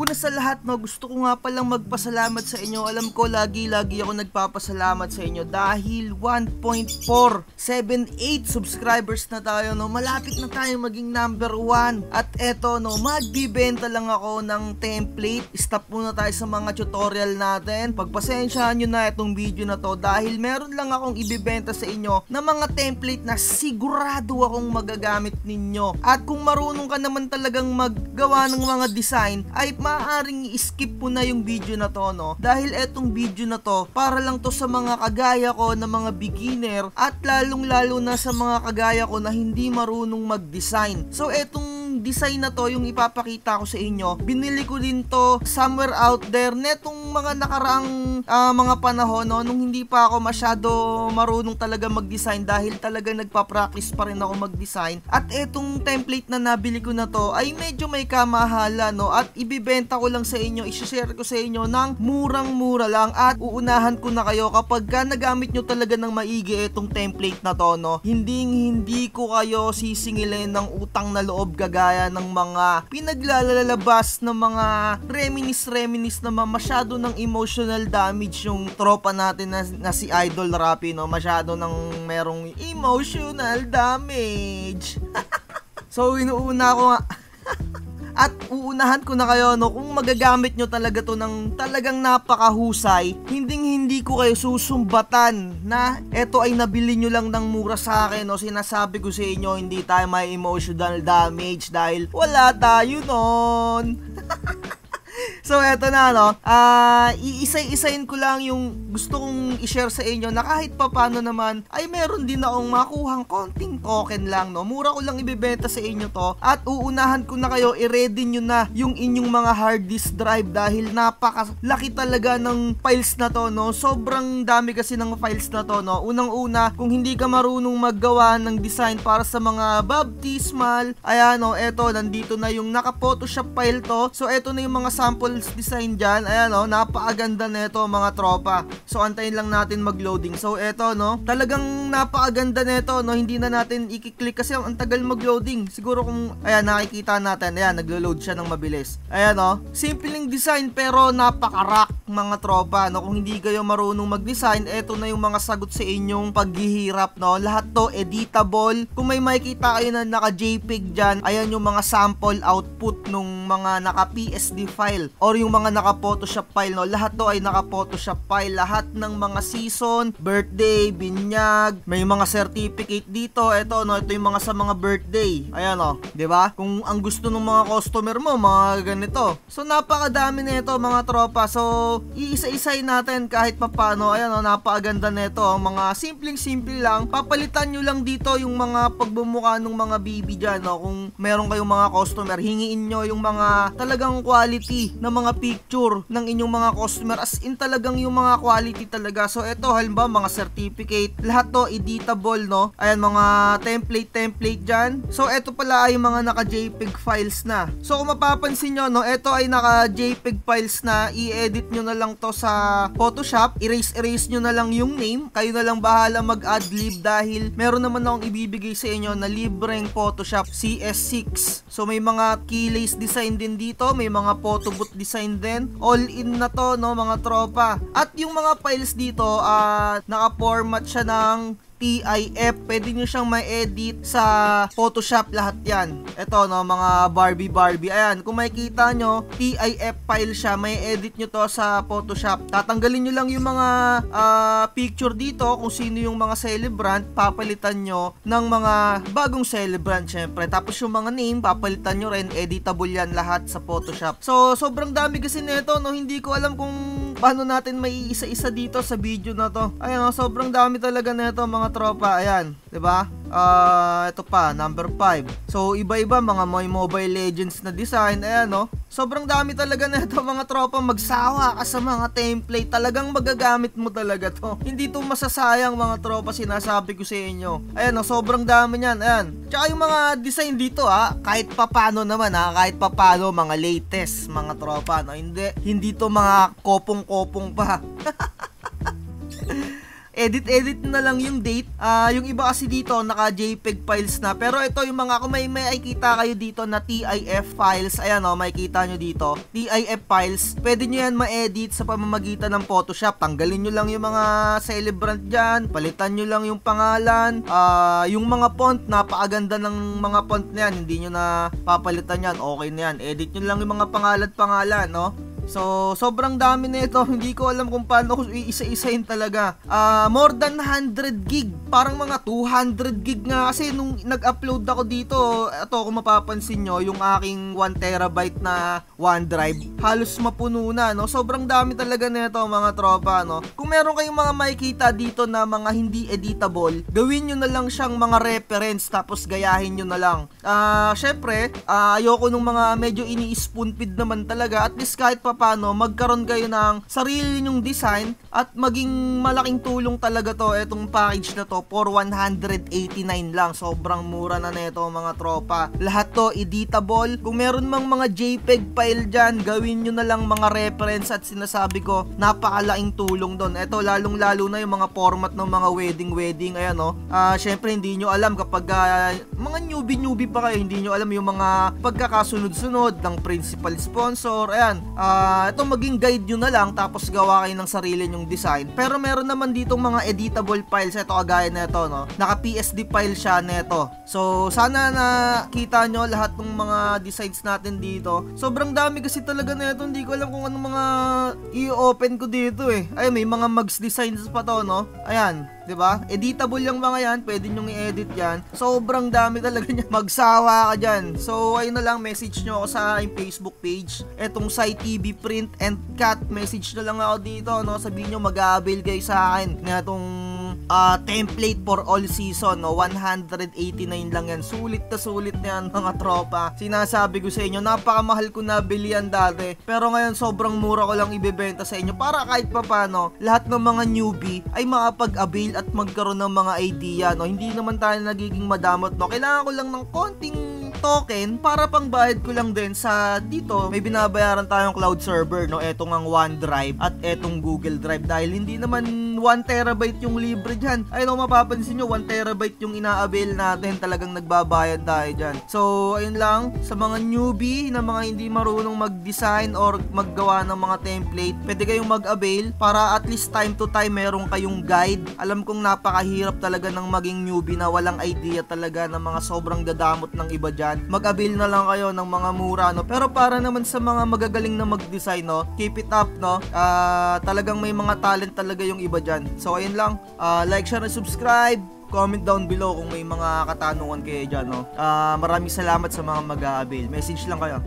Una sa lahat, no, gusto ko nga palang magpasalamat sa inyo. Alam ko, lagi ako nagpapasalamat sa inyo dahil 1.478 subscribers na tayo, no. Malapit na tayo maging number 1. At eto, no, magbibenta lang ako ng template. Stop muna tayo sa mga tutorial natin. Pagpasensyahan nyo na itong video na to dahil meron lang akong ibibenta sa inyo na mga template na sigurado akong magagamit ninyo. At kung marunong ka naman talagang maggawa ng mga design, ay maaaring i-skip po na yung video na to, no? Dahil etong video na to, para lang to sa mga kagaya ko na mga beginner at lalong-lalo na sa mga kagaya ko na hindi marunong mag-design. So etong design na to, yung ipapakita ko sa inyo, binili ko din to somewhere out there netong mga nakaraang mga panahon, no? Nung hindi pa ako masyado marunong talaga mag-design dahil talaga nagpa-practice pa rin ako mag-design. At etong template na nabili ko na to ay medyo may kamahala, no? At ibibenta ko lang sa inyo, i-share ko sa inyo ng murang-mura lang at uunahan ko na kayo kapag nagamit nyo talaga ng maigi itong template na to, no? Hindi ko kayo sisingilin ng utang na loob gaya ng mga pinaglalabas ng mga reminis na masyado ng emotional damage yung tropa natin na si Idol Rapi, no? Masyado ng merong emotional damage. So inuuna ko nga at uunahan ko na kayo, no, kung magagamit nyo talaga to ng talagang napakahusay, hindi ko kayo susumbatan na eto ay nabili nyo lang ng mura sa akin, no. Sinasabi ko sa inyo, hindi tayo may emotional damage dahil wala tayo nun. So eto na, no, iisay-isayin ko lang yung gusto kong i-share sa inyo na kahit papano naman ay meron din akong makuhang konting token lang, no. Mura ko lang ibebenta sa inyo to at uunahan ko na kayo, i-ready nyo na yung inyong mga hard disk drive dahil napakalaki talaga ng files na to, no. Sobrang dami kasi ng files na to, no. Unang-una, kung hindi ka marunong maggawa ng design para sa mga baptismal, ayan, no, eto, nandito na yung naka-Photoshop file to. So eto na yung mga samples design dyan. Ayan, no, napakaganda nito mga tropa. So antayin lang natin mag-loading. So eto, no, talagang napakaganda nito, no. Hindi na natin i-click kasi ang tagal mag-loading. Siguro kung ayan, nakikita natin, ayan, naglo-load siya ng mabilis. Ayan, no, simpleng design pero napaka-rock mga tropa, no. Kung hindi kayo marunong mag-design, eto na yung mga sagot sa inyong paghihirap, no. Lahat to editable. Kung may makikita kayo na naka-JPEG dyan, ayan yung mga sample output nung mga naka-PSD file or yung mga naka-Photoshop file, no. Lahat to ay naka-Photoshop file. Lahat ng mga season, birthday, binyag, may mga certificate dito. Ito, no, ito yung mga sa mga birthday. Ayan, no, 'di ba? Kung ang gusto ng mga customer mo, mga ganito. So napakadami nito mga tropa. So iisa-isay natin kahit papaano. Ayan, no, napakaganda nito. Ang mga simpleng-simple lang. Papalitan nyo lang dito yung mga pagbumukha ng mga BB dyan, no. Kung meron kayong mga customer, hingiin nyo yung mga talagang quality na mga picture ng inyong mga customer, as in talagang yung mga quality talaga. So ito, halimbawa mga certificate, lahat to editable, no. Ayan, mga template dyan. So ito pala ay mga naka JPEG files na. So kung mapapansin nyo, no, ito ay naka JPEG files na. I-edit nyo na lang to sa Photoshop, erase nyo na lang yung name, kayo na lang bahala mag-adlib dahil meron naman akong ibibigay sa inyo na libreng Photoshop CS6. So may mga keyless design din dito, may mga photo booth design din. All in na to, no, mga tropa. At yung mga files dito, naka-format siya ng TIF. Pwede nyo siyang ma-edit sa Photoshop, lahat yan. Ito, no, mga Barbie. Ayan, kung makikita nyo, TIF file siya, may edit nyo to sa Photoshop. Tatanggalin nyo lang yung mga picture dito, kung sino yung mga celebrant, papalitan nyo ng mga bagong celebrant, syempre. Tapos yung mga name, papalitan nyo rin, editable yan lahat sa Photoshop. So, sobrang dami kasi nito, no, hindi ko alam kung paano natin may isa-isa dito sa video na to. Ayan, no, sobrang dami talaga nito mga tropa. Ayan, 'di ba? Ito pa, number 5. So iba-iba mga Mobile Legends na design. Ayan, no. Sobrang dami talaga nito mga tropa. Magsawa ka sa mga template. Talagang magagamit mo talaga to. Hindi to masasayang mga tropa, sinasabi ko sa inyo. Ayan, no, sobrang dami niyan. Ayan. Tsaka yung mga design dito, kahit papano naman, kahit papano mga latest mga tropa, no. Hindi to mga kopong-kopong pa. edit na lang yung date. Yung iba kasi dito naka JPEG files na, pero ito yung mga, kung may makikita kayo dito na TIF files, ayan o, makikita nyo dito, TIF files, pwede nyo yan ma-edit sa pamamagitan ng Photoshop. Tanggalin nyo lang yung mga celebrant dyan, palitan nyo lang yung pangalan, yung mga font, napakaganda ng mga font na yan, hindi nyo na papalitan yan, okay na yan, edit nyo lang yung mga pangalan, no? So, sobrang dami na ito. Hindi ko alam kung paano ko isa-isahin talaga. More than 100 gig. Parang mga 200 gig nga. Kasi nung nag-upload ako dito, ito kung mapapansin nyo, yung aking 1 terabyte na OneDrive, halos mapuno na, no? Sobrang dami talaga nito, mga tropa, no? Kung meron kayong mga makikita dito na mga hindi editable, gawin nyo na lang siyang mga reference, tapos gayahin nyo na lang. Syempre, ayoko nung mga medyo ini-spoon feed naman talaga. At least kahit paano magkaroon kayo ng sarili nyong design at maging malaking tulong talaga to, etong package na to, for 189 lang. Sobrang mura na nito, mga tropa. Lahat to editable. Kung meron mang mga JPEG file dyan, gawin nyo na lang mga reference at sinasabi ko, napakalaking tulong doon. Eto, lalong lalo na yung mga format ng mga wedding, ayan no. Syempre hindi nyo alam kapag mga newbie pa kayo, hindi nyo alam yung mga pagkakasunod-sunod ng principal sponsor, ayan. Ito maging guide nyo na lang, tapos gawa kayo ng sarili nyong design. Pero meron naman ditong mga editable files. Ito kagaya na ito, no? Naka PSD file siya neto. So sana nakita nyo lahat ng mga designs natin dito. Sobrang dami kasi talaga neto. Hindi ko alam kung anong mga i-open ko dito eh. Ay, may mga mags designs pa to, no? Ayan, 'di ba? Editable yung mga yan, pwede nyo i-edit yan. Sobrang dami talaga niya. Magsawa ka dyan. So ayun na lang, message nyo ako sa aking Facebook page. Etong Site TV Print and Cut, message na lang ako dito, no? Sabihin nyo mag-a-avail kayo sa akin na itong template for all season, no? 189 lang yan. Sulit na yan, mga tropa. Sinasabi ko sa inyo, napakamahal ko nabili yan dati, pero ngayon sobrang mura ko lang ibebenta sa inyo para kahit papano lahat ng mga newbie ay makapag-avail at magkaroon ng mga idea, no? Hindi naman tayo nagiging madamot, no? Kailangan ko lang ng konting token para pangbayad ko lang din sa dito. May binabayaran tayong cloud server, no? Etong ang OneDrive at etong Google Drive, dahil hindi naman 1 terabyte yung libre dyan. Ayun, no, mapapansin nyo, 1 terabyte yung ina-avail natin. Talagang nagbabayad tayo dyan. So ayun lang, sa mga newbie na mga hindi marunong mag-design or maggawa ng mga template, pwede kayong mag-avail para at least time to time meron kayong guide. Alam kong napakahirap talaga ng maging newbie na walang idea talaga ng mga sobrang dadamot ng iba dyan. Mag-avail na lang kayo ng mga mura, no? Pero para naman sa mga magagaling na mag-design, no? Keep it up, no? Talagang may mga talent talaga yung iba dyan. So ayun lang, like, share, and subscribe. Comment down below kung may mga katanungan kayo dyan, no? Maraming salamat sa mga mag-a-avail. Message lang kayo.